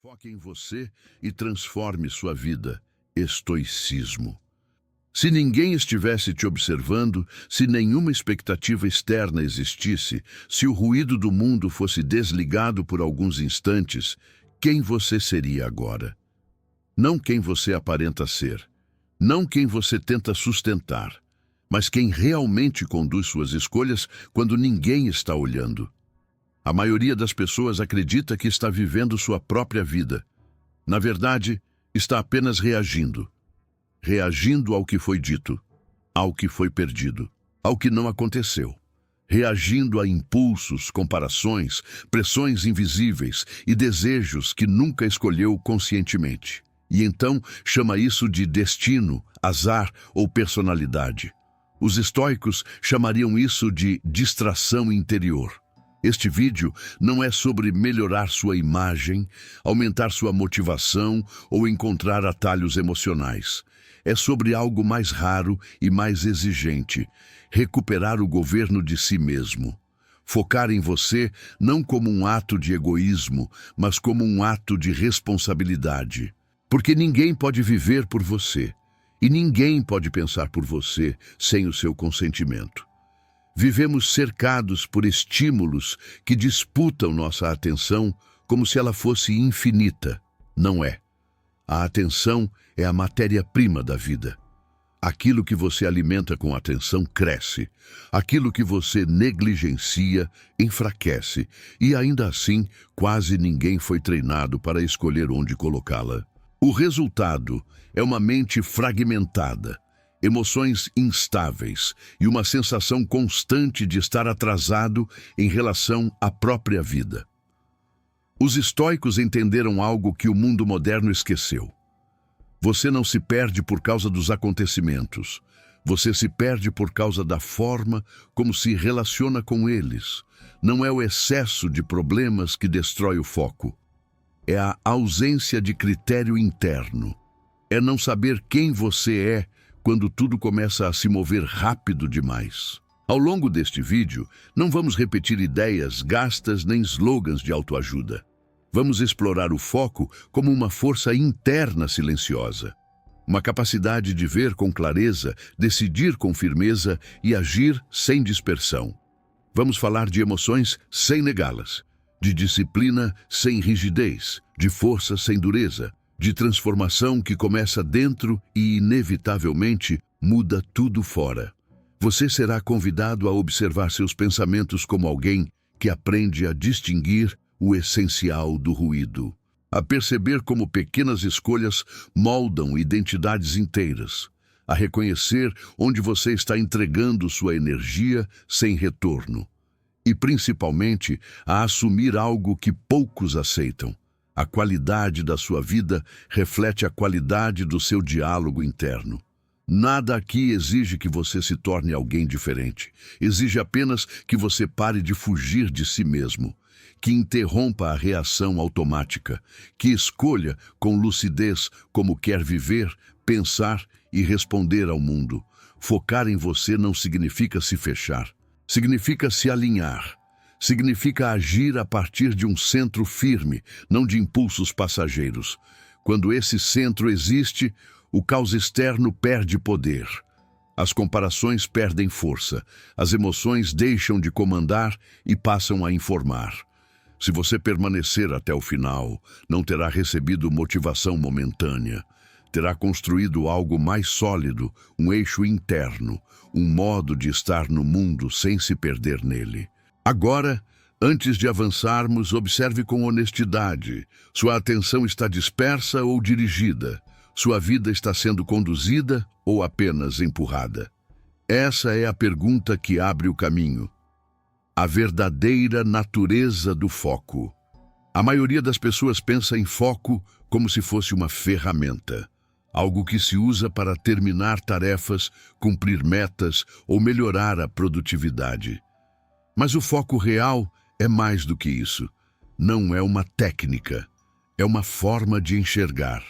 Foque em você e transforme sua vida. Estoicismo. Se ninguém estivesse te observando, se nenhuma expectativa externa existisse, se o ruído do mundo fosse desligado por alguns instantes, quem você seria agora? Não quem você aparenta ser, não quem você tenta sustentar, mas quem realmente conduz suas escolhas quando ninguém está olhando. A maioria das pessoas acredita que está vivendo sua própria vida. Na verdade, está apenas reagindo. Reagindo ao que foi dito, ao que foi perdido, ao que não aconteceu. Reagindo a impulsos, comparações, pressões invisíveis e desejos que nunca escolheu conscientemente. E então chama isso de destino, azar ou personalidade. Os estoicos chamariam isso de distração interior. Este vídeo não é sobre melhorar sua imagem, aumentar sua motivação ou encontrar atalhos emocionais. É sobre algo mais raro e mais exigente: recuperar o governo de si mesmo. Focar em você não como um ato de egoísmo, mas como um ato de responsabilidade. Porque ninguém pode viver por você, e ninguém pode pensar por você sem o seu consentimento. Vivemos cercados por estímulos que disputam nossa atenção como se ela fosse infinita. Não é. A atenção é a matéria-prima da vida. Aquilo que você alimenta com atenção cresce. Aquilo que você negligencia enfraquece. E ainda assim, quase ninguém foi treinado para escolher onde colocá-la. O resultado é uma mente fragmentada, emoções instáveis e uma sensação constante de estar atrasado em relação à própria vida. Os estoicos entenderam algo que o mundo moderno esqueceu. Você não se perde por causa dos acontecimentos. Você se perde por causa da forma como se relaciona com eles. Não é o excesso de problemas que destrói o foco. É a ausência de critério interno. É não saber quem você é quando tudo começa a se mover rápido demais. Ao longo deste vídeo, não vamos repetir ideias gastas nem slogans de autoajuda. Vamos explorar o foco como uma força interna silenciosa. Uma capacidade de ver com clareza, decidir com firmeza e agir sem dispersão. Vamos falar de emoções sem negá-las, de disciplina sem rigidez, de força sem dureza, de transformação que começa dentro e, inevitavelmente, muda tudo fora. Você será convidado a observar seus pensamentos como alguém que aprende a distinguir o essencial do ruído, a perceber como pequenas escolhas moldam identidades inteiras, a reconhecer onde você está entregando sua energia sem retorno e, principalmente, a assumir algo que poucos aceitam. A qualidade da sua vida reflete a qualidade do seu diálogo interno. Nada aqui exige que você se torne alguém diferente. Exige apenas que você pare de fugir de si mesmo, que interrompa a reação automática, que escolha com lucidez como quer viver, pensar e responder ao mundo. Focar em você não significa se fechar. Significa se alinhar. Significa agir a partir de um centro firme, não de impulsos passageiros. Quando esse centro existe, o caos externo perde poder. As comparações perdem força, as emoções deixam de comandar e passam a informar. Se você permanecer até o final, não terá recebido motivação momentânea. Terá construído algo mais sólido, um eixo interno, um modo de estar no mundo sem se perder nele. Agora, antes de avançarmos, observe com honestidade. Sua atenção está dispersa ou dirigida? Sua vida está sendo conduzida ou apenas empurrada? Essa é a pergunta que abre o caminho. A verdadeira natureza do foco. A maioria das pessoas pensa em foco como se fosse uma ferramenta, algo que se usa para terminar tarefas, cumprir metas ou melhorar a produtividade. Mas o foco real é mais do que isso. Não é uma técnica, é uma forma de enxergar,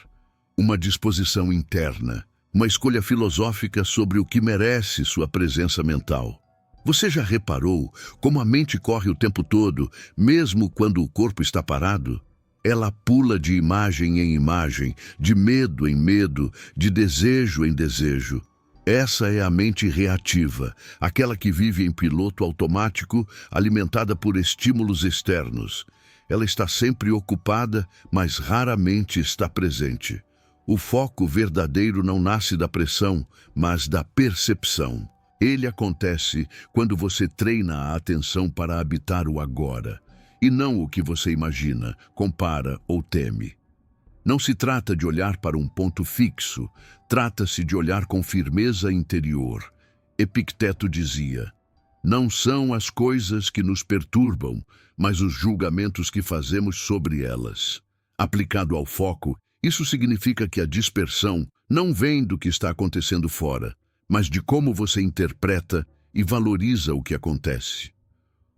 uma disposição interna, uma escolha filosófica sobre o que merece sua presença mental. Você já reparou como a mente corre o tempo todo, mesmo quando o corpo está parado? Ela pula de imagem em imagem, de medo em medo, de desejo em desejo. Essa é a mente reativa, aquela que vive em piloto automático, alimentada por estímulos externos. Ela está sempre ocupada, mas raramente está presente. O foco verdadeiro não nasce da pressão, mas da percepção. Ele acontece quando você treina a atenção para habitar o agora, e não o que você imagina, compara ou teme. Não se trata de olhar para um ponto fixo, trata-se de olhar com firmeza interior. Epicteto dizia: não são as coisas que nos perturbam, mas os julgamentos que fazemos sobre elas. Aplicado ao foco, isso significa que a dispersão não vem do que está acontecendo fora, mas de como você interpreta e valoriza o que acontece.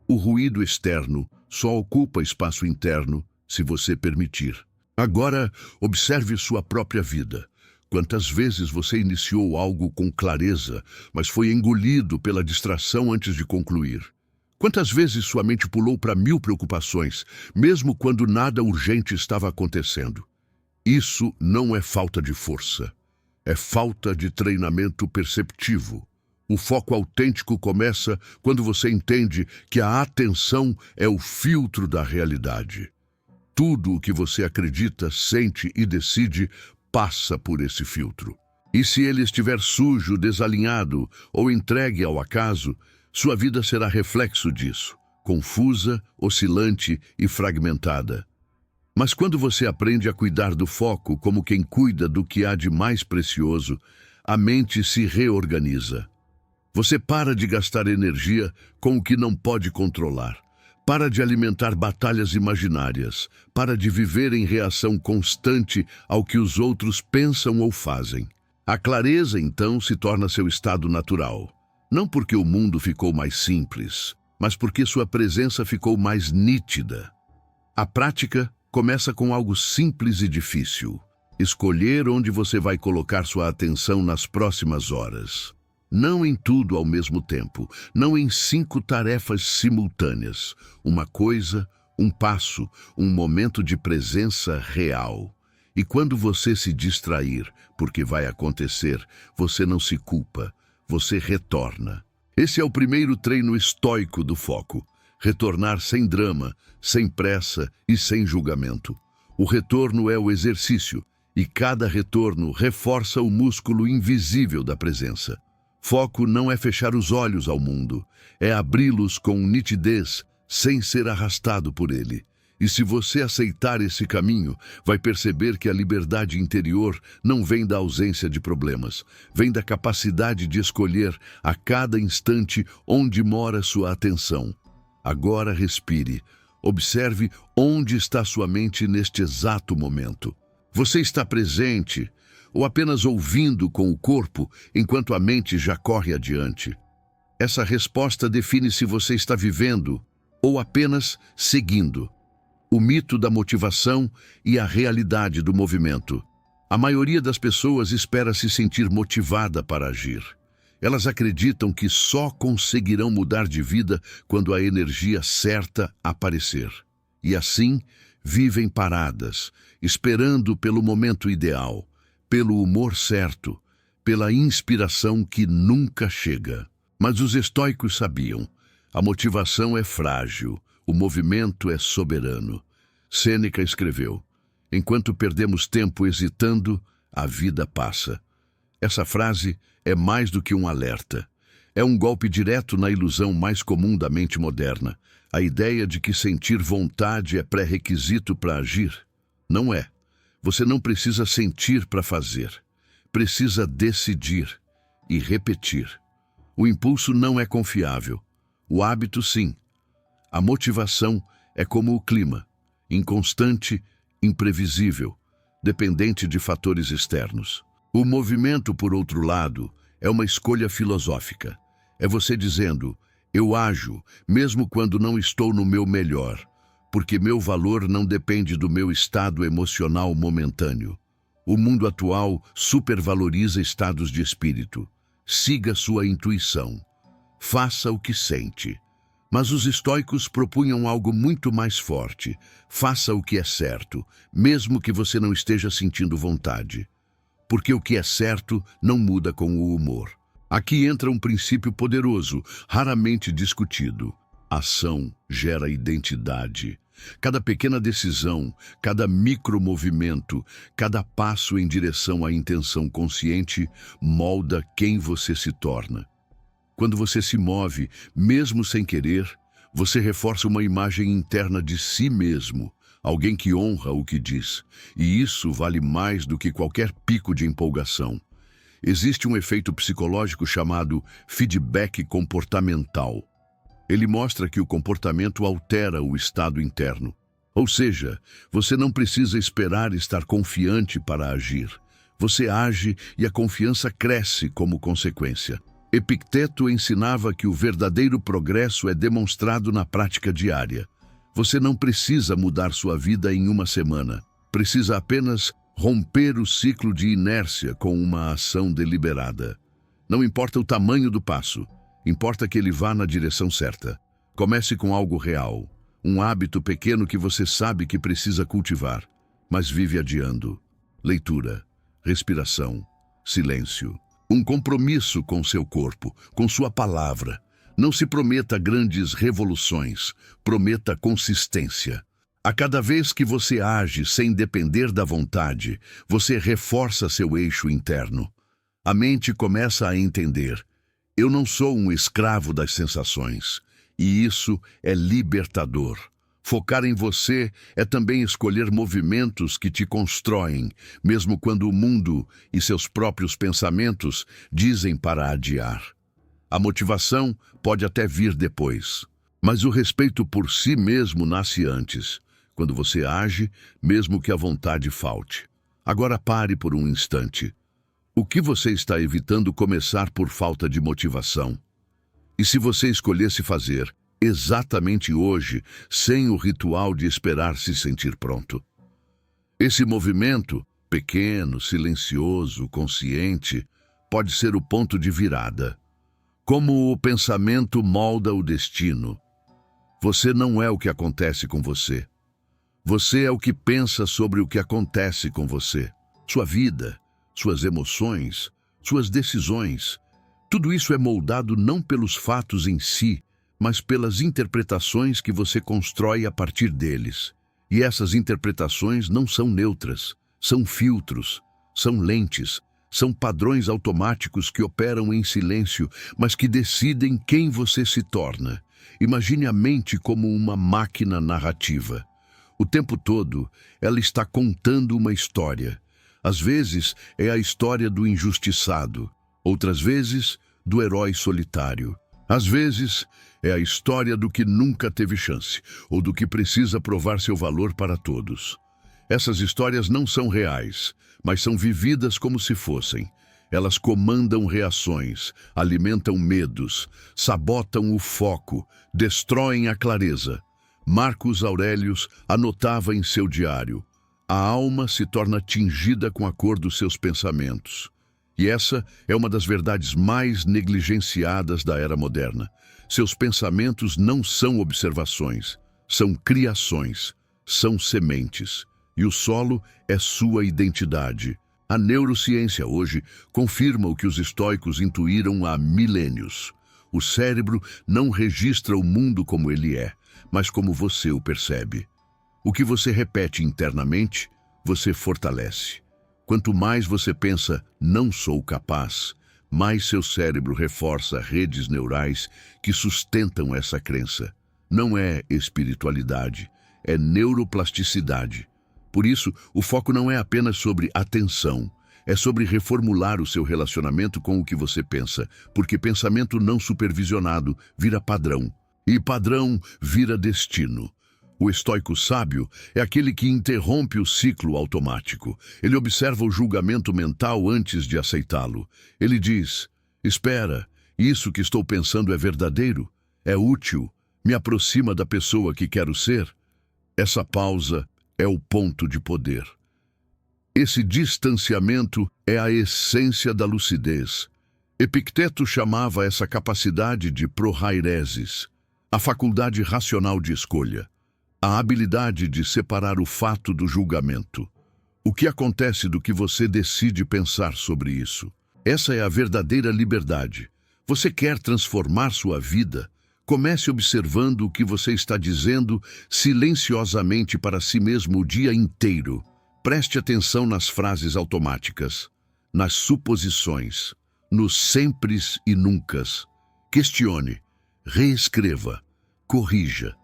O ruído externo só ocupa espaço interno se você permitir. Agora, observe sua própria vida. Quantas vezes você iniciou algo com clareza, mas foi engolido pela distração antes de concluir? Quantas vezes sua mente pulou para 1000 preocupações, mesmo quando nada urgente estava acontecendo? Isso não é falta de força. É falta de treinamento perceptivo. O foco autêntico começa quando você entende que a atenção é o filtro da realidade. Tudo o que você acredita, sente e decide passa por esse filtro. E se ele estiver sujo, desalinhado ou entregue ao acaso, sua vida será reflexo disso, confusa, oscilante e fragmentada. Mas quando você aprende a cuidar do foco como quem cuida do que há de mais precioso, a mente se reorganiza. Você para de gastar energia com o que não pode controlar. Para de alimentar batalhas imaginárias. Para de viver em reação constante ao que os outros pensam ou fazem. A clareza, então, se torna seu estado natural. Não porque o mundo ficou mais simples, mas porque sua presença ficou mais nítida. A prática começa com algo simples e difícil: escolher onde você vai colocar sua atenção nas próximas horas. Não em tudo ao mesmo tempo, não em 5 tarefas simultâneas. Uma coisa, um passo, um momento de presença real. E quando você se distrair, porque vai acontecer, você não se culpa, você retorna. Esse é o primeiro treino estoico do foco. Retornar sem drama, sem pressa e sem julgamento. O retorno é o exercício, e cada retorno reforça o músculo invisível da presença. Foco não é fechar os olhos ao mundo, é abri-los com nitidez, sem ser arrastado por ele. E se você aceitar esse caminho, vai perceber que a liberdade interior não vem da ausência de problemas, vem da capacidade de escolher a cada instante onde mora sua atenção. Agora respire, observe onde está sua mente neste exato momento. Você está presente ou apenas ouvindo com o corpo enquanto a mente já corre adiante? Essa resposta define se você está vivendo ou apenas seguindo. O mito da motivação e a realidade do movimento. A maioria das pessoas espera se sentir motivada para agir. Elas acreditam que só conseguirão mudar de vida quando a energia certa aparecer. E assim, vivem paradas, esperando pelo momento ideal, pelo humor certo, pela inspiração que nunca chega. Mas os estoicos sabiam: a motivação é frágil, o movimento é soberano. Sêneca escreveu: enquanto perdemos tempo hesitando, a vida passa. Essa frase é mais do que um alerta. É um golpe direto na ilusão mais comum da mente moderna, a ideia de que sentir vontade é pré-requisito para agir. Não é. Você não precisa sentir para fazer. Precisa decidir e repetir. O impulso não é confiável. O hábito, sim. A motivação é como o clima, inconstante, imprevisível, dependente de fatores externos. O movimento, por outro lado, é uma escolha filosófica. É você dizendo: eu ajo, mesmo quando não estou no meu melhor, porque meu valor não depende do meu estado emocional momentâneo. O mundo atual supervaloriza estados de espírito. Siga sua intuição. Faça o que sente. Mas os estoicos propunham algo muito mais forte. Faça o que é certo, mesmo que você não esteja sentindo vontade. Porque o que é certo não muda com o humor. Aqui entra um princípio poderoso, raramente discutido. Ação gera identidade. Cada pequena decisão, cada micromovimento, cada passo em direção à intenção consciente molda quem você se torna. Quando você se move, mesmo sem querer, você reforça uma imagem interna de si mesmo, alguém que honra o que diz. E isso vale mais do que qualquer pico de empolgação. Existe um efeito psicológico chamado feedback comportamental. Ele mostra que o comportamento altera o estado interno. Ou seja, você não precisa esperar estar confiante para agir. Você age e a confiança cresce como consequência. Epicteto ensinava que o verdadeiro progresso é demonstrado na prática diária. Você não precisa mudar sua vida em uma semana. Precisa apenas romper o ciclo de inércia com uma ação deliberada. Não importa o tamanho do passo, importa que ele vá na direção certa. Comece com algo real, um hábito pequeno que você sabe que precisa cultivar, mas vive adiando. Leitura, respiração, silêncio. Um compromisso com seu corpo, com sua palavra. Não se prometa grandes revoluções, prometa consistência. A cada vez que você age sem depender da vontade, você reforça seu eixo interno. A mente começa a entender: eu não sou um escravo das sensações, e isso é libertador. Focar em você é também escolher movimentos que te constroem, mesmo quando o mundo e seus próprios pensamentos dizem para adiar. A motivação pode até vir depois, mas o respeito por si mesmo nasce antes, quando você age, mesmo que a vontade falte. Agora pare por um instante. O que você está evitando começar por falta de motivação? E se você escolhesse fazer exatamente hoje, sem o ritual de esperar se sentir pronto? Esse movimento, pequeno, silencioso, consciente, pode ser o ponto de virada. Como o pensamento molda o destino. Você não é o que acontece com você. Você é o que pensa sobre o que acontece com você. Sua vida, suas emoções, suas decisões. Tudo isso é moldado não pelos fatos em si, mas pelas interpretações que você constrói a partir deles. E essas interpretações não são neutras, são filtros, são lentes, são padrões automáticos que operam em silêncio, mas que decidem quem você se torna. Imagine a mente como uma máquina narrativa. O tempo todo, ela está contando uma história. Às vezes, é a história do injustiçado. Outras vezes, do herói solitário. Às vezes, é a história do que nunca teve chance, ou do que precisa provar seu valor para todos. Essas histórias não são reais, mas são vividas como se fossem. Elas comandam reações, alimentam medos, sabotam o foco, destroem a clareza. Marcus Aurelius anotava em seu diário: a alma se torna tingida com a cor dos seus pensamentos. E essa é uma das verdades mais negligenciadas da era moderna. Seus pensamentos não são observações, são criações, são sementes. E o solo é sua identidade. A neurociência hoje confirma o que os estoicos intuíram há milênios. O cérebro não registra o mundo como ele é, mas como você o percebe. O que você repete internamente, você fortalece. Quanto mais você pensa, não sou capaz, mais seu cérebro reforça redes neurais que sustentam essa crença. Não é espiritualidade, é neuroplasticidade. Por isso, o foco não é apenas sobre atenção, é sobre reformular o seu relacionamento com o que você pensa, porque pensamento não supervisionado vira padrão, e padrão vira destino. O estoico sábio é aquele que interrompe o ciclo automático. Ele observa o julgamento mental antes de aceitá-lo. Ele diz: espera, isso que estou pensando é verdadeiro? É útil? Me aproxima da pessoa que quero ser? Essa pausa é o ponto de poder. Esse distanciamento é a essência da lucidez. Epicteto chamava essa capacidade de prohairesis. a faculdade racional de escolha, a habilidade de separar o fato do julgamento. O que acontece do que você decide pensar sobre isso? Essa é a verdadeira liberdade. Você quer transformar sua vida? Comece observando o que você está dizendo silenciosamente para si mesmo o dia inteiro. Preste atenção nas frases automáticas, nas suposições, nos sempres e nuncas. Questione, reescreva, corrija.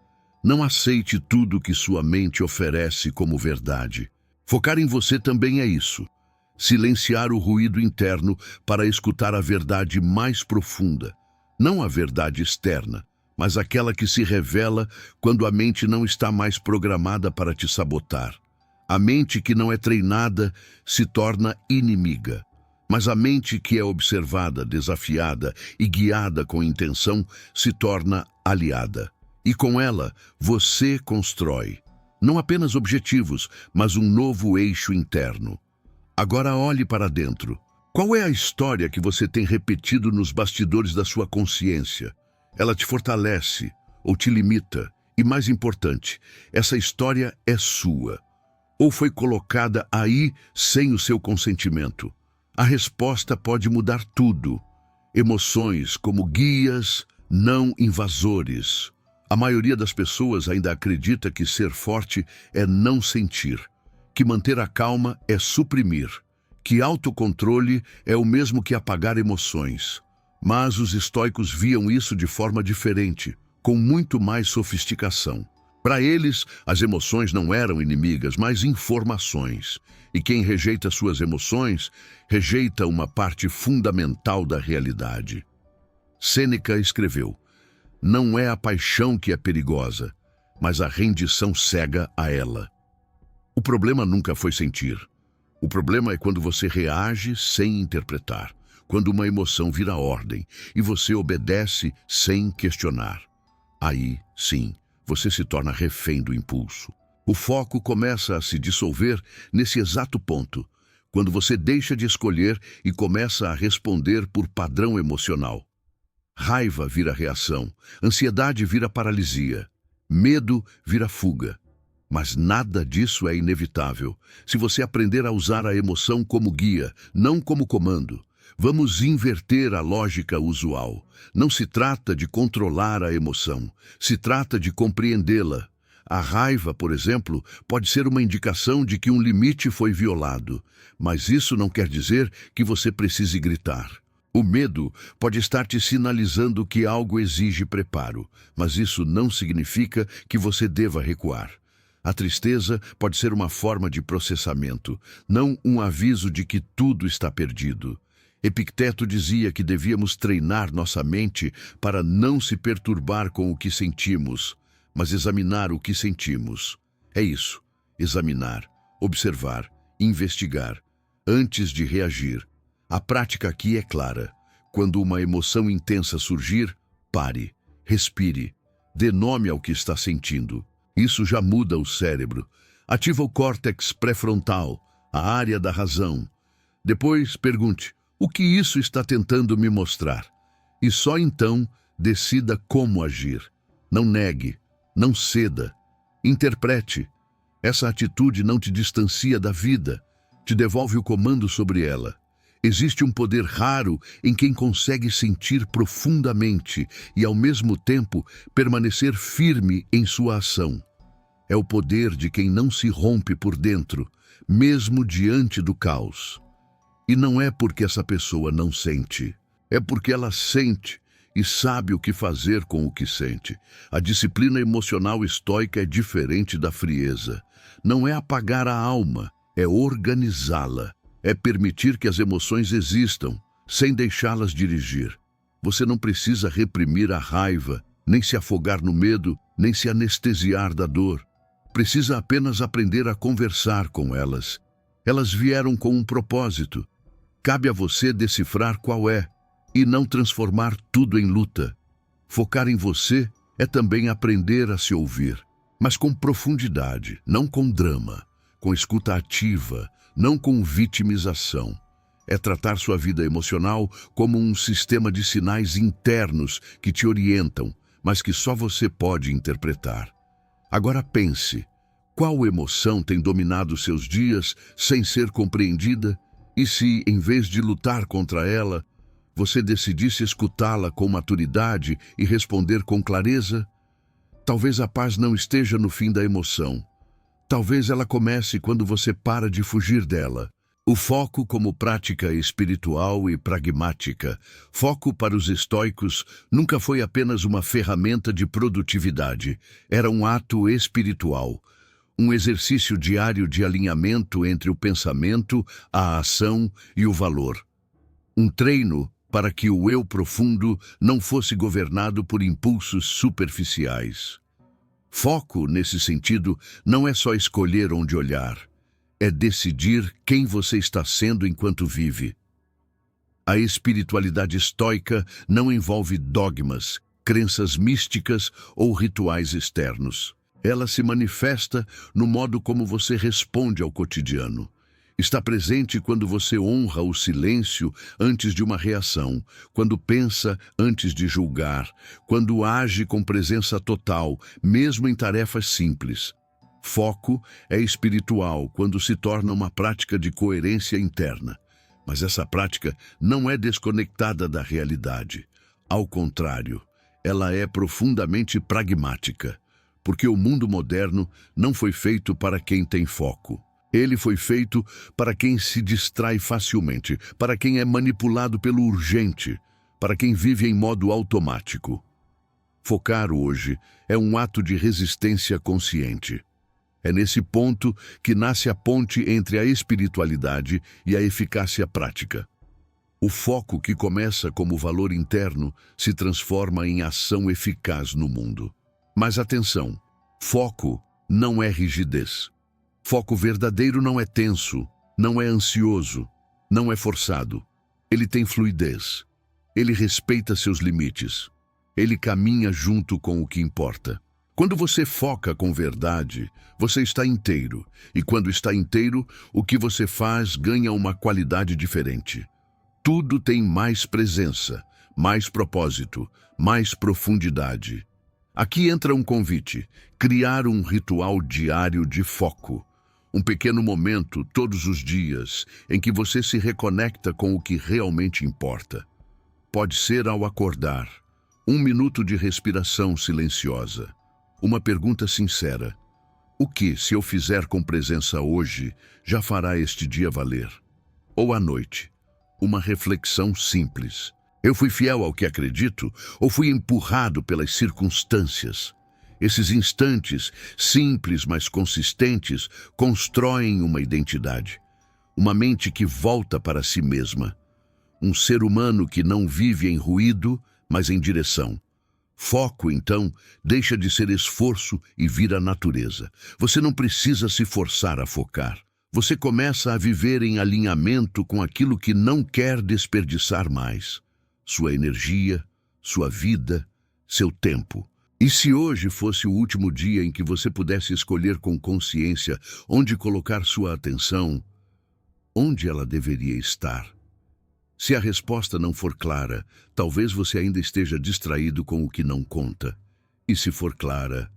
Não aceite tudo que sua mente oferece como verdade. Focar em você também é isso. Silenciar o ruído interno para escutar a verdade mais profunda. Não a verdade externa, mas aquela que se revela quando a mente não está mais programada para te sabotar. A mente que não é treinada se torna inimiga, mas a mente que é observada, desafiada e guiada com intenção se torna aliada. E com ela, você constrói, não apenas objetivos, mas um novo eixo interno. Agora olhe para dentro. Qual é a história que você tem repetido nos bastidores da sua consciência? Ela te fortalece ou te limita? E mais importante, essa história é sua. Ou foi colocada aí sem o seu consentimento? A resposta pode mudar tudo. Emoções como guias, não invasores. A maioria das pessoas ainda acredita que ser forte é não sentir, que manter a calma é suprimir, que autocontrole é o mesmo que apagar emoções. Mas os estoicos viam isso de forma diferente, com muito mais sofisticação. Para eles, as emoções não eram inimigas, mas informações. E quem rejeita suas emoções, rejeita uma parte fundamental da realidade. Sêneca escreveu: não é a paixão que é perigosa, mas a rendição cega a ela. O problema nunca foi sentir. O problema é quando você reage sem interpretar, quando uma emoção vira ordem e você obedece sem questionar. Aí, sim, você se torna refém do impulso. O foco começa a se dissolver nesse exato ponto, quando você deixa de escolher e começa a responder por padrão emocional. Raiva vira reação, ansiedade vira paralisia, medo vira fuga. Mas nada disso é inevitável. Se você aprender a usar a emoção como guia, não como comando, vamos inverter a lógica usual. Não se trata de controlar a emoção, se trata de compreendê-la. A raiva, por exemplo, pode ser uma indicação de que um limite foi violado, mas isso não quer dizer que você precise gritar. O medo pode estar te sinalizando que algo exige preparo, mas isso não significa que você deva recuar. A tristeza pode ser uma forma de processamento, não um aviso de que tudo está perdido. Epicteto dizia que devíamos treinar nossa mente para não se perturbar com o que sentimos, mas examinar o que sentimos. É isso, examinar, observar, investigar, antes de reagir. A prática aqui é clara. Quando uma emoção intensa surgir, pare, respire, dê nome ao que está sentindo. Isso já muda o cérebro. Ativa o córtex pré-frontal, a área da razão. Depois, pergunte: o que isso está tentando me mostrar? E só então, decida como agir. Não negue, não ceda. Interprete. Essa atitude não te distancia da vida, te devolve o comando sobre ela. Existe um poder raro em quem consegue sentir profundamente e, ao mesmo tempo, permanecer firme em sua ação. É o poder de quem não se rompe por dentro, mesmo diante do caos. E não é porque essa pessoa não sente, é porque ela sente e sabe o que fazer com o que sente. A disciplina emocional estoica é diferente da frieza. Não é apagar a alma, é organizá-la. É permitir que as emoções existam, sem deixá-las dirigir. Você não precisa reprimir a raiva, nem se afogar no medo, nem se anestesiar da dor. Precisa apenas aprender a conversar com elas. Elas vieram com um propósito. Cabe a você decifrar qual é, e não transformar tudo em luta. Focar em você é também aprender a se ouvir, mas com profundidade, não com drama, com escuta ativa, não com vitimização. É tratar sua vida emocional como um sistema de sinais internos que te orientam, mas que só você pode interpretar. Agora pense, qual emoção tem dominado seus dias sem ser compreendida? E se, em vez de lutar contra ela, você decidisse escutá-la com maturidade e responder com clareza? Talvez a paz não esteja no fim da emoção. Talvez ela comece quando você para de fugir dela. O foco como prática espiritual e pragmática. Foco para os estoicos nunca foi apenas uma ferramenta de produtividade. Era um ato espiritual. Um exercício diário de alinhamento entre o pensamento, a ação e o valor. Um treino para que o eu profundo não fosse governado por impulsos superficiais. Foco, nesse sentido, não é só escolher onde olhar. É decidir quem você está sendo enquanto vive. A espiritualidade estoica não envolve dogmas, crenças místicas ou rituais externos. Ela se manifesta no modo como você responde ao cotidiano. Está presente quando você honra o silêncio antes de uma reação, quando pensa antes de julgar, quando age com presença total, mesmo em tarefas simples. Foco é espiritual quando se torna uma prática de coerência interna. Mas essa prática não é desconectada da realidade. Ao contrário, ela é profundamente pragmática, porque o mundo moderno não foi feito para quem tem foco. Ele foi feito para quem se distrai facilmente, para quem é manipulado pelo urgente, para quem vive em modo automático. Focar hoje é um ato de resistência consciente. É nesse ponto que nasce a ponte entre a espiritualidade e a eficácia prática. O foco que começa como valor interno se transforma em ação eficaz no mundo. Mas atenção, foco não é rigidez. Foco verdadeiro não é tenso, não é ansioso, não é forçado. Ele tem fluidez. Ele respeita seus limites. Ele caminha junto com o que importa. Quando você foca com verdade, você está inteiro. E quando está inteiro, o que você faz ganha uma qualidade diferente. Tudo tem mais presença, mais propósito, mais profundidade. Aqui entra um convite: criar um ritual diário de foco. Um pequeno momento, todos os dias, em que você se reconecta com o que realmente importa. Pode ser ao acordar, 1 minuto de respiração silenciosa, uma pergunta sincera: o que, se eu fizer com presença hoje, já fará este dia valer? Ou à noite, uma reflexão simples: eu fui fiel ao que acredito ou fui empurrado pelas circunstâncias? Esses instantes, simples mas consistentes, constroem uma identidade. Uma mente que volta para si mesma. Um ser humano que não vive em ruído, mas em direção. Foco, então, deixa de ser esforço e vira natureza. Você não precisa se forçar a focar. Você começa a viver em alinhamento com aquilo que não quer desperdiçar mais. Sua energia, sua vida, seu tempo. E se hoje fosse o último dia em que você pudesse escolher com consciência onde colocar sua atenção, onde ela deveria estar? Se a resposta não for clara, talvez você ainda esteja distraído com o que não conta. E se for clara,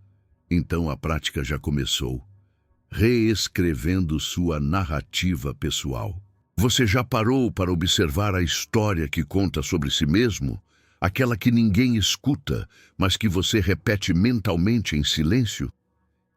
então a prática já começou, reescrevendo sua narrativa pessoal. Você já parou para observar a história que conta sobre si mesmo? Aquela que ninguém escuta, mas que você repete mentalmente em silêncio?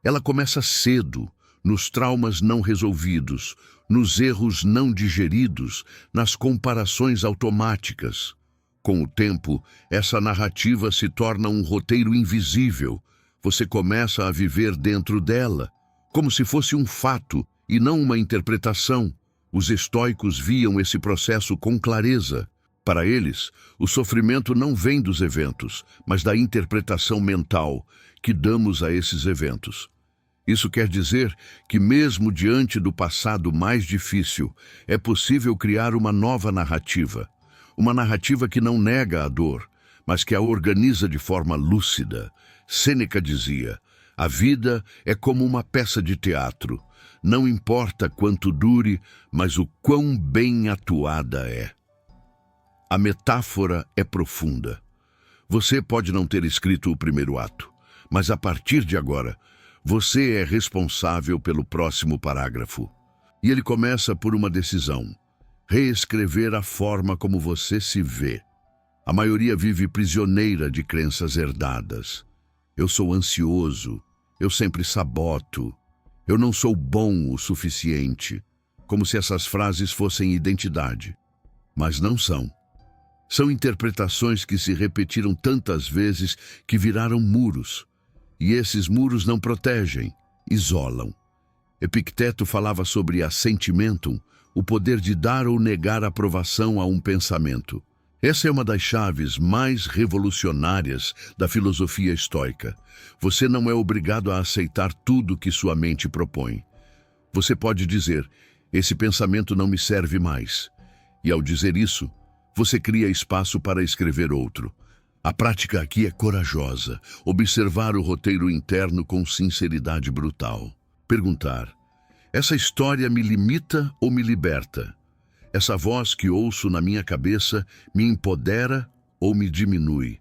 Ela começa cedo, nos traumas não resolvidos, nos erros não digeridos, nas comparações automáticas. Com o tempo, essa narrativa se torna um roteiro invisível. Você começa a viver dentro dela, como se fosse um fato e não uma interpretação. Os estoicos viam esse processo com clareza. Para eles, o sofrimento não vem dos eventos, mas da interpretação mental que damos a esses eventos. Isso quer dizer que, mesmo diante do passado mais difícil, é possível criar uma nova narrativa. Uma narrativa que não nega a dor, mas que a organiza de forma lúcida. Sêneca dizia: a vida é como uma peça de teatro. Não importa quanto dure, mas o quão bem atuada é. A metáfora é profunda. Você pode não ter escrito o primeiro ato, mas a partir de agora, você é responsável pelo próximo parágrafo. E ele começa por uma decisão: reescrever a forma como você se vê. A maioria vive prisioneira de crenças herdadas. Eu sou ansioso, eu sempre saboto, eu não sou bom o suficiente, como se essas frases fossem identidade. Mas não são. São interpretações que se repetiram tantas vezes que viraram muros. E esses muros não protegem, isolam. Epicteto falava sobre assentimentum, o poder de dar ou negar aprovação a um pensamento. Essa é uma das chaves mais revolucionárias da filosofia estoica. Você não é obrigado a aceitar tudo que sua mente propõe. Você pode dizer: esse pensamento não me serve mais. E ao dizer isso, você cria espaço para escrever outro. A prática aqui é corajosa, observar o roteiro interno com sinceridade brutal. Perguntar: essa história me limita ou me liberta? Essa voz que ouço na minha cabeça me empodera ou me diminui?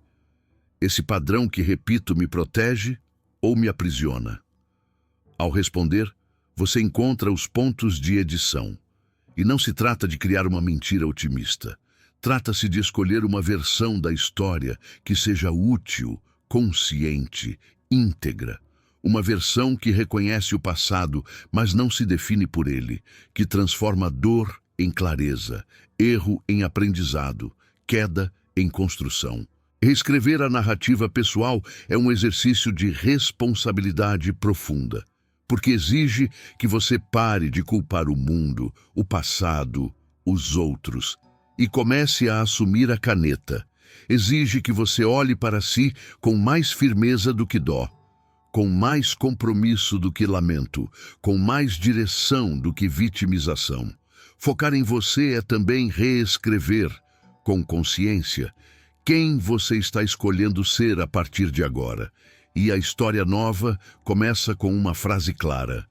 Esse padrão que repito me protege ou me aprisiona? Ao responder, você encontra os pontos de edição. E não se trata de criar uma mentira otimista. Trata-se de escolher uma versão da história que seja útil, consciente, íntegra. Uma versão que reconhece o passado, mas não se define por ele, que transforma dor em clareza, erro em aprendizado, queda em construção. Reescrever a narrativa pessoal é um exercício de responsabilidade profunda, porque exige que você pare de culpar o mundo, o passado, os outros, e comece a assumir a caneta. Exige que você olhe para si com mais firmeza do que dó, com mais compromisso do que lamento, com mais direção do que vitimização. Focar em você é também reescrever, com consciência, quem você está escolhendo ser a partir de agora. E a história nova começa com uma frase clara: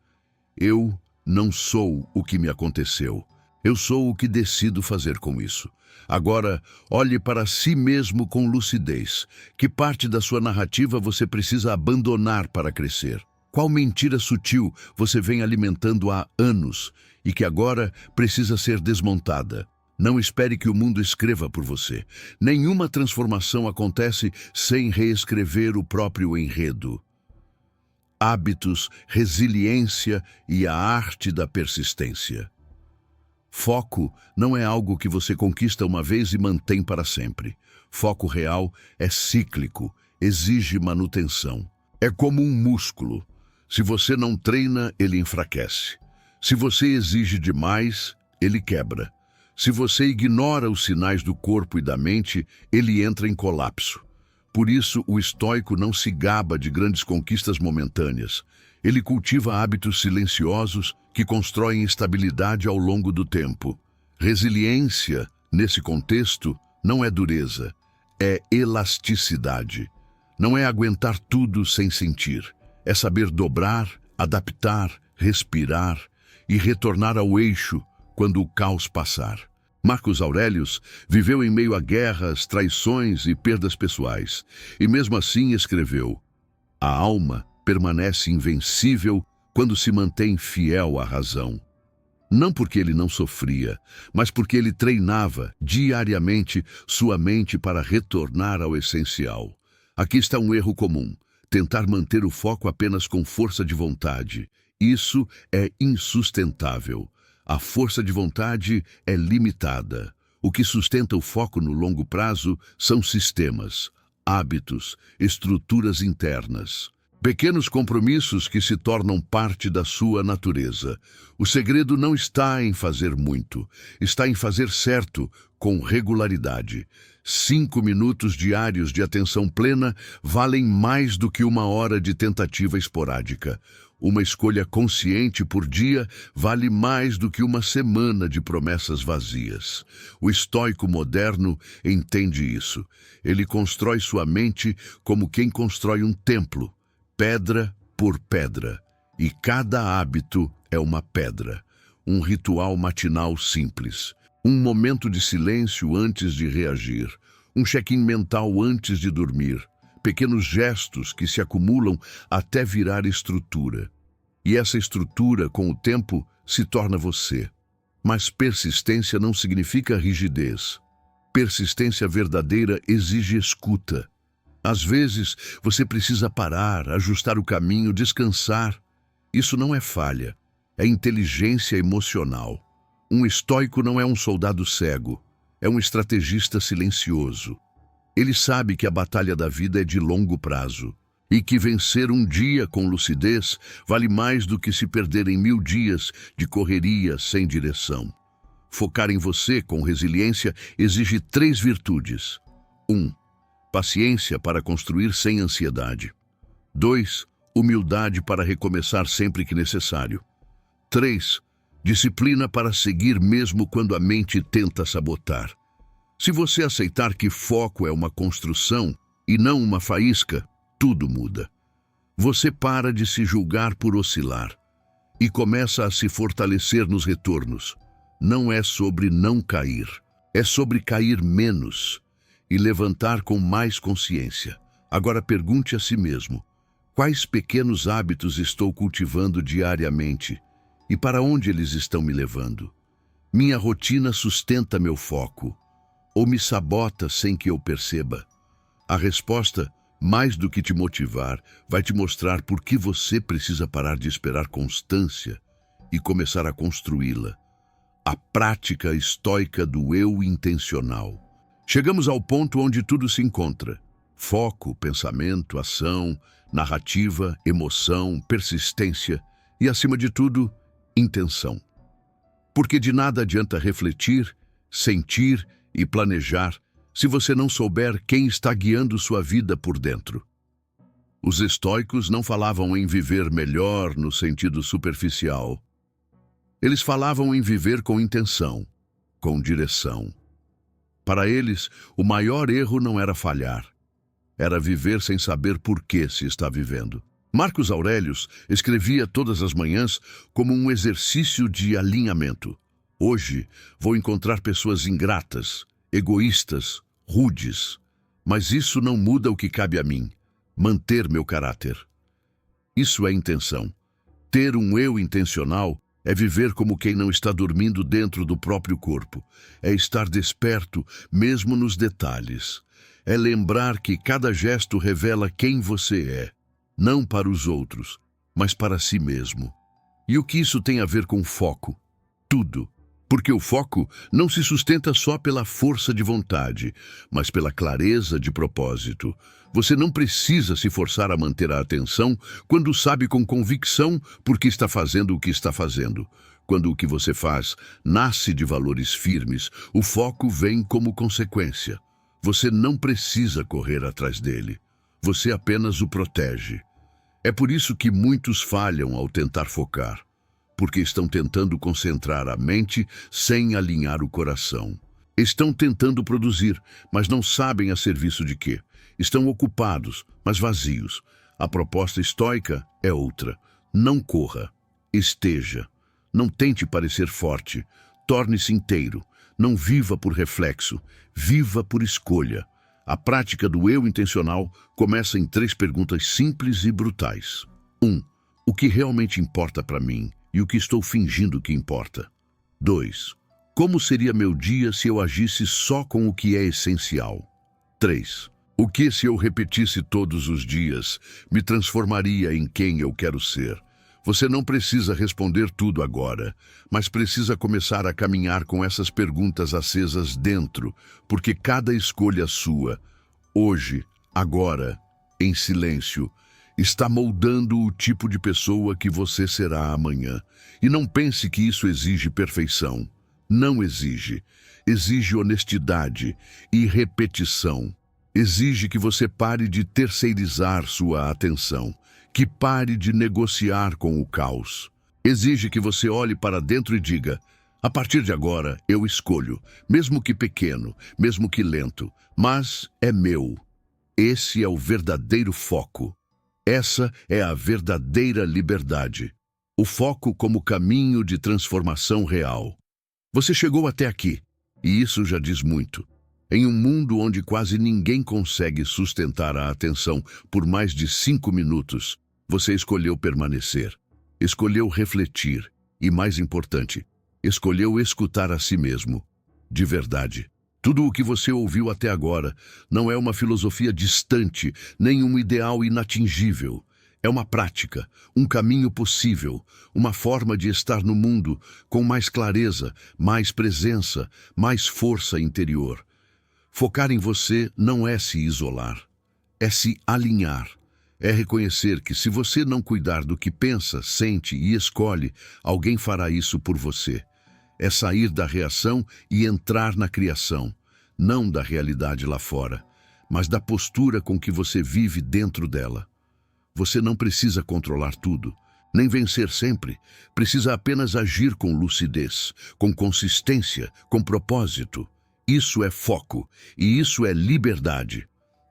eu não sou o que me aconteceu. Eu sou o que decido fazer com isso. Agora, olhe para si mesmo com lucidez. Que parte da sua narrativa você precisa abandonar para crescer? Qual mentira sutil você vem alimentando há anos e que agora precisa ser desmontada? Não espere que o mundo escreva por você. Nenhuma transformação acontece sem reescrever o próprio enredo. Hábitos, resiliência e a arte da persistência. Foco não é algo que você conquista uma vez e mantém para sempre. Foco real é cíclico, exige manutenção. É como um músculo. Se você não treina, ele enfraquece. Se você exige demais, ele quebra. Se você ignora os sinais do corpo e da mente, ele entra em colapso. Por isso, o estoico não se gaba de grandes conquistas momentâneas. Ele cultiva hábitos silenciosos que constroem estabilidade ao longo do tempo. Resiliência, nesse contexto, não é dureza, é elasticidade. Não é aguentar tudo sem sentir. É saber dobrar, adaptar, respirar e retornar ao eixo quando o caos passar. Marcos Aurelius viveu em meio a guerras, traições e perdas pessoais, e mesmo assim escreveu: a alma permanece invencível quando se mantém fiel à razão. Não porque ele não sofria, mas porque ele treinava diariamente sua mente para retornar ao essencial. Aqui está um erro comum: tentar manter o foco apenas com força de vontade. Isso é insustentável. A força de vontade é limitada. O que sustenta o foco no longo prazo são sistemas, hábitos, estruturas internas. Pequenos compromissos que se tornam parte da sua natureza. O segredo não está em fazer muito, está em fazer certo, com regularidade. 5 minutos diários de atenção plena valem mais do que 1 hora de tentativa esporádica. Uma escolha consciente por dia vale mais do que 1 semana de promessas vazias. O estoico moderno entende isso. Ele constrói sua mente como quem constrói um templo, pedra por pedra, e cada hábito é uma pedra. Um ritual matinal simples, um momento de silêncio antes de reagir, um check-in mental antes de dormir, pequenos gestos que se acumulam até virar estrutura. E essa estrutura, com o tempo, se torna você. Mas persistência não significa rigidez. Persistência verdadeira exige escuta. Às vezes, você precisa parar, ajustar o caminho, descansar. Isso não é falha, é inteligência emocional. Um estoico não é um soldado cego, é um estrategista silencioso. Ele sabe que a batalha da vida é de longo prazo e que vencer um dia com lucidez vale mais do que se perder em 1000 dias de correria sem direção. Focar em você com resiliência exige 3 virtudes. 1. Paciência para construir sem ansiedade. 2. Humildade para recomeçar sempre que necessário. 3. Disciplina para seguir mesmo quando a mente tenta sabotar. Se você aceitar que foco é uma construção e não uma faísca, tudo muda. Você para de se julgar por oscilar e começa a se fortalecer nos retornos. Não é sobre não cair, é sobre cair menos e levantar com mais consciência. Agora pergunte a si mesmo: quais pequenos hábitos estou cultivando diariamente e para onde eles estão me levando? Minha rotina sustenta meu foco ou me sabota sem que eu perceba? A resposta, mais do que te motivar, vai te mostrar por que você precisa parar de esperar constância e começar a construí-la. A prática estoica do eu intencional. Chegamos ao ponto onde tudo se encontra: foco, pensamento, ação, narrativa, emoção, persistência e, acima de tudo, intenção. Porque de nada adianta refletir, sentir e planejar se você não souber quem está guiando sua vida por dentro. Os estoicos não falavam em viver melhor no sentido superficial. Eles falavam em viver com intenção, com direção. Para eles, o maior erro não era falhar, era viver sem saber por que se está vivendo. Marcos Aurelius escrevia todas as manhãs como um exercício de alinhamento. Hoje, vou encontrar pessoas ingratas, egoístas, rudes, mas isso não muda o que cabe a mim: manter meu caráter. Isso é intenção. Ter um eu intencional é viver como quem não está dormindo dentro do próprio corpo. É estar desperto, mesmo nos detalhes. É lembrar que cada gesto revela quem você é, não para os outros, mas para si mesmo. E o que isso tem a ver com foco? Tudo. Porque o foco não se sustenta só pela força de vontade, mas pela clareza de propósito. Você não precisa se forçar a manter a atenção quando sabe com convicção por que está fazendo o que está fazendo. Quando o que você faz nasce de valores firmes, o foco vem como consequência. Você não precisa correr atrás dele. Você apenas o protege. É por isso que muitos falham ao tentar focar, porque estão tentando concentrar a mente sem alinhar o coração. Estão tentando produzir, mas não sabem a serviço de quê. Estão ocupados, mas vazios. A proposta estoica é outra. Não corra, esteja. Não tente parecer forte. Torne-se inteiro. Não viva por reflexo, viva por escolha. A prática do eu intencional começa em 3 perguntas simples e brutais. 1. O que realmente importa para mim e o que estou fingindo que importa? 2. Como seria meu dia se eu agisse só com o que é essencial? 3. O que se eu repetisse todos os dias me transformaria em quem eu quero ser? Você não precisa responder tudo agora, mas precisa começar a caminhar com essas perguntas acesas dentro, porque cada escolha sua, hoje, agora, em silêncio, está moldando o tipo de pessoa que você será amanhã. E não pense que isso exige perfeição. Não exige. Exige honestidade e repetição. Exige que você pare de terceirizar sua atenção, que pare de negociar com o caos. Exige que você olhe para dentro e diga: a partir de agora eu escolho, mesmo que pequeno, mesmo que lento, mas é meu. Esse é o verdadeiro foco. Essa é a verdadeira liberdade. O foco como caminho de transformação real. Você chegou até aqui, e isso já diz muito. Em um mundo onde quase ninguém consegue sustentar a atenção por mais de 5 minutos, você escolheu permanecer, escolheu refletir e, mais importante, escolheu escutar a si mesmo. De verdade, tudo o que você ouviu até agora não é uma filosofia distante, nem um ideal inatingível. É uma prática, um caminho possível, uma forma de estar no mundo com mais clareza, mais presença, mais força interior. Focar em você não é se isolar, é se alinhar. É reconhecer que se você não cuidar do que pensa, sente e escolhe, alguém fará isso por você. É sair da reação e entrar na criação, não da realidade lá fora, mas da postura com que você vive dentro dela. Você não precisa controlar tudo, nem vencer sempre. Precisa apenas agir com lucidez, com consistência, com propósito. Isso é foco e isso é liberdade.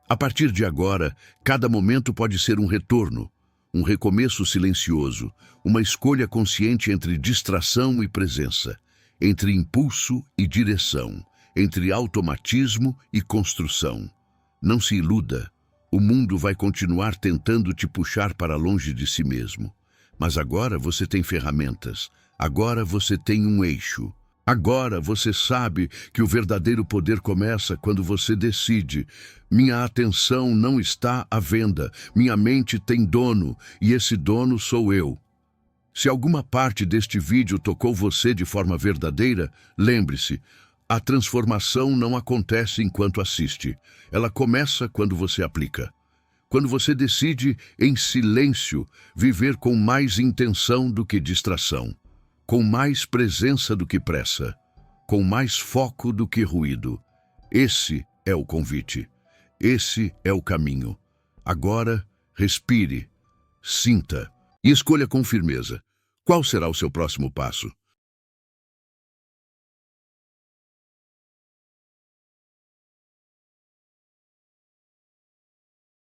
A partir de agora, cada momento pode ser um retorno, um recomeço silencioso, uma escolha consciente entre distração e presença, entre impulso e direção, entre automatismo e construção. Não se iluda, o mundo vai continuar tentando te puxar para longe de si mesmo. Mas agora você tem ferramentas, agora você tem um eixo. Agora você sabe que o verdadeiro poder começa quando você decide: minha atenção não está à venda, minha mente tem dono e esse dono sou eu. Se alguma parte deste vídeo tocou você de forma verdadeira, lembre-se, a transformação não acontece enquanto assiste. Ela começa quando você aplica. Quando você decide, em silêncio, viver com mais intenção do que distração, com mais presença do que pressa, com mais foco do que ruído. Esse é o convite. Esse é o caminho. Agora, respire, sinta e escolha com firmeza. Qual será o seu próximo passo?